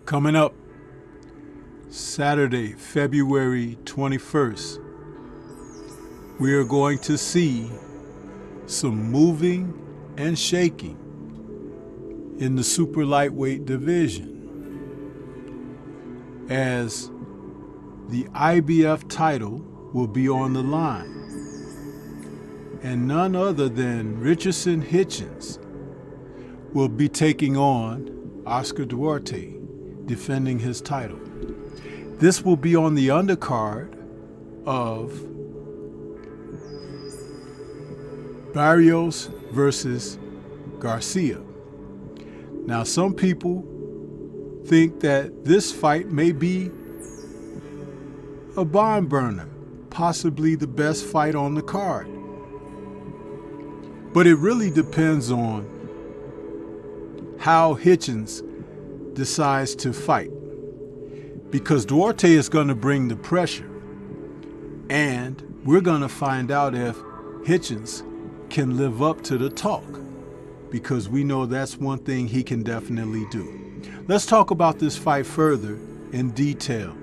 Coming up Saturday, February 21st, we are going to see some moving and shaking in the super lightweight division as the IBF title will be on the line. And none other than Richardson Hitchins will be taking on Oscar Duarte, defending his title. This will be on the undercard of Barrios versus Garcia. Now, some people think that this fight may be a barn burner, possibly the best fight on the card. But it really depends on how Hitchins decides to fight, because Duarte is going to bring the pressure, and we're going to find out if Hitchins can live up to the talk, because we know that's one thing he can definitely do. Let's talk about this fight further in detail.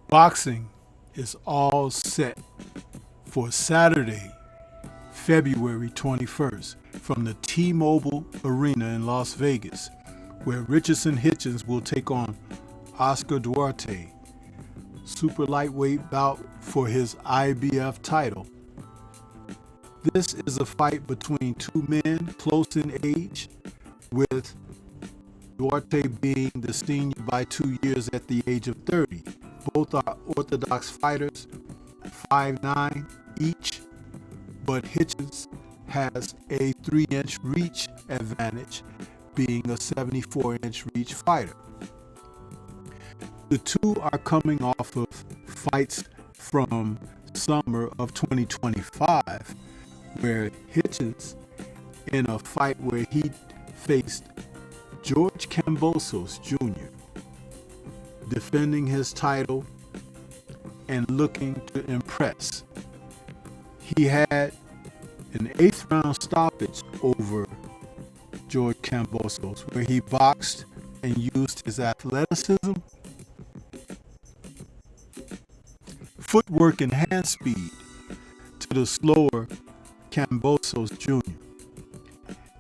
Boxing is all set for Saturday, February 21st from the T-Mobile Arena in Las Vegas, where Richardson Hitchins will take on Oscar Duarte, super lightweight bout for his IBF title. This is a fight between two men close in age, with Duarte being the senior by 2 years at the age of 30. Both are orthodox fighters, 5'9" each, but Hitchins has a 3-inch reach advantage, being a 74-inch reach fighter. The two are coming off of fights from summer of 2025, where Hitchins, in a fight where he faced George Kambosos Jr., defending his title and looking to impress. He had an 8th round stoppage over George Kambosos, where he boxed and used his athleticism, footwork, and hand speed to the slower Kambosos Jr.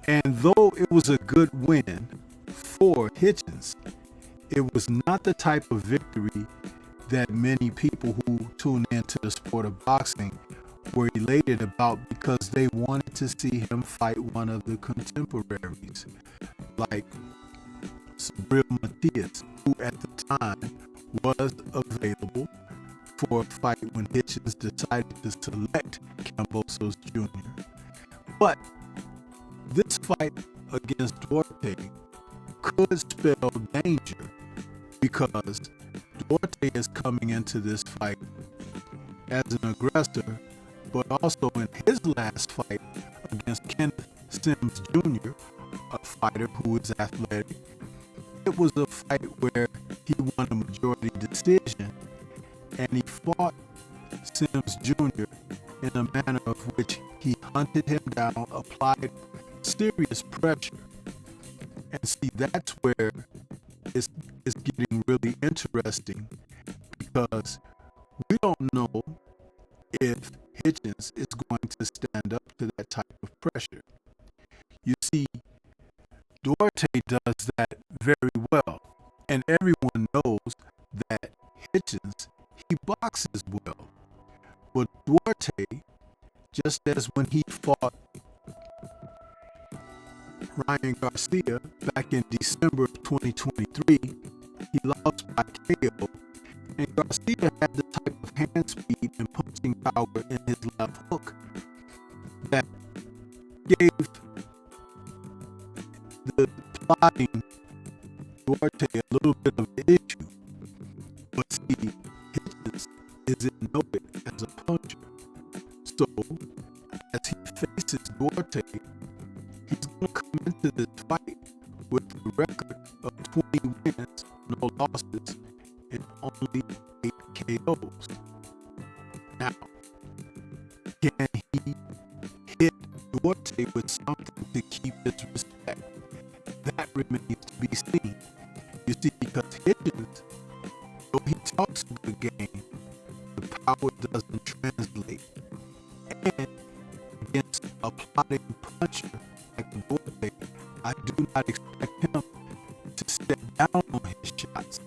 And though it was a good win for Hitchins, it was not the type of victory that many people who tune into the sport of boxing were elated about, because they wanted to see him fight one of the contemporaries, like Subriel Matias, who at the time was available for a fight when Hitchins decided to select Kambosos Jr. But this fight against Duarte could spell danger, because Duarte is coming into this fight as an aggressor, but also in his last fight against Kenneth Sims Jr., a fighter who is athletic. It was a fight where he won a majority decision, and he fought Sims Jr. in a manner of which he hunted him down, applied serious pressure. And see, that's where it's getting really interesting, because we don't know if Hitchins is going to stand up to that type of pressure. You see, Duarte does that very well, and everyone knows that Hitchins, he boxes well. But Duarte, just as when he fought Ryan Garcia back in December of 2023, he lost by KO, and Garcia had the type of hand speed and punching power in his left hook that gave the plotting Duarte a little bit of an issue. But see, Hitchins isn't noted as a puncher. So, as he faces Duarte, he's going to come into this fight with a record of 20 wins, no losses, and only 8 KOs. Now, can he hit Duarte with something to keep his respect? That remains to be seen. You see, because Hitchins, though he talks a good game, the power doesn't translate. And against a plotting puncher like Duarte, I do not expect him to step down on his shots.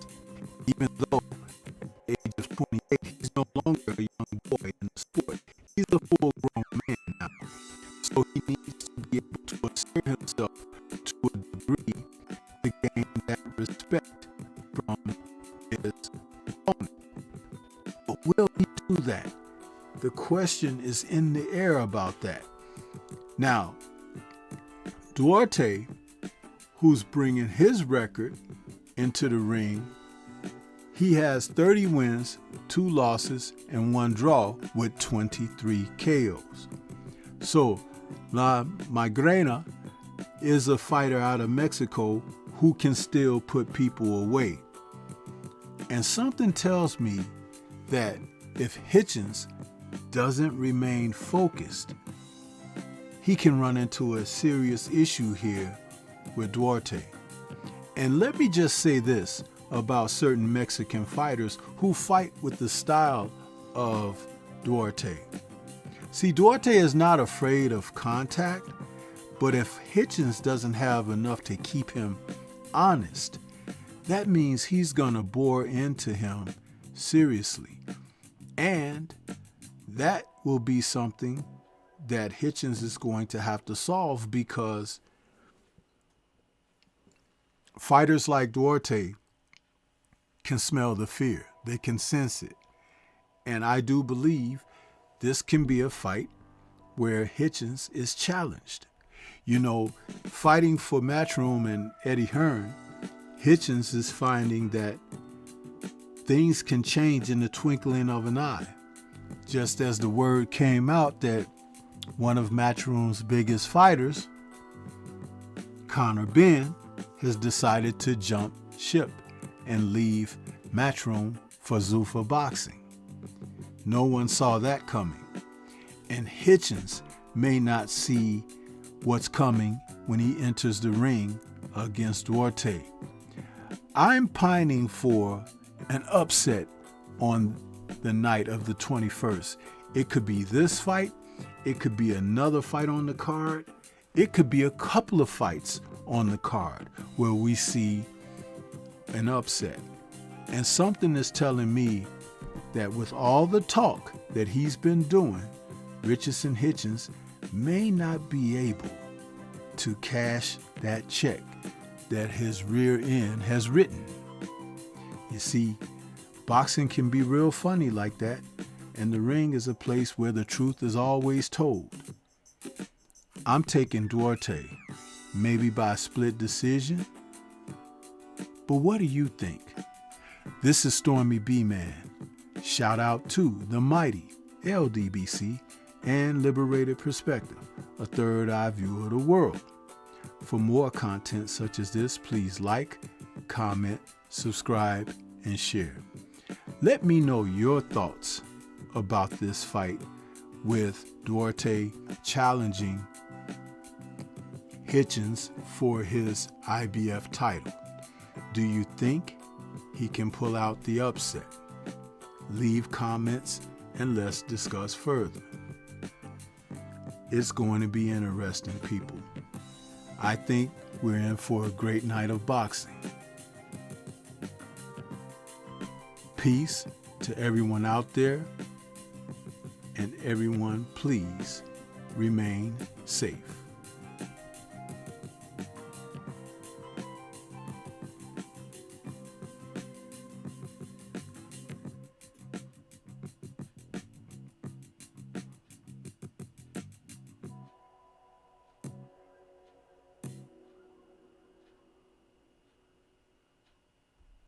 Even though at the age of 28, he's no longer a young boy in the sport. He's a full-grown man now. So he needs to be able to assert himself to a degree to gain that respect from his opponent. But will he do that? The question is in the air about that. Now, Duarte, who's bringing his record into the ring, he has 30 wins, 2 losses, and 1 draw with 23 KOs. So, La Migrena is a fighter out of Mexico who can still put people away. And something tells me that if Hitchins doesn't remain focused, he can run into a serious issue here with Duarte. And let me just say this about certain Mexican fighters who fight with the style of Duarte. See, Duarte is not afraid of contact, but if Hitchins doesn't have enough to keep him honest, that means he's gonna bore into him seriously. And that will be something that Hitchins is going to have to solve, because fighters like Duarte can smell the fear. They can sense it. And I do believe this can be a fight where Hitchins is challenged. You know, fighting for Matchroom and Eddie Hearn, Hitchins is finding that things can change in the twinkling of an eye. Just as the word came out that one of Matchroom's biggest fighters, Conor Benn, has decided to jump ship and leave Matchroom for Zuffa Boxing. No one saw that coming. And Hitchins may not see what's coming when he enters the ring against Duarte. I'm pining for an upset on the night of the 21st. It could be this fight. It could be another fight on the card. It could be a couple of fights on the card where we see an upset. And something is telling me that with all the talk that he's been doing, Richardson Hitchins may not be able to cash that check that his rear end has written. You see, boxing can be real funny like that, and the ring is a place where the truth is always told. I'm taking Duarte, maybe by a split decision. But what do you think? This is Stormy B-Man. Shout out to the mighty LDBC and Liberated Perspective. a third eye view of the world. For more content such as this, please like, comment, subscribe, and share. Let me know your thoughts about this fight with Duarte challenging Hitchins for his IBF title. Do you think he can pull out the upset? Leave comments and let's discuss further. It's going to be interesting, people. I think we're in for a great night of boxing. Peace to everyone out there, and everyone please remain safe.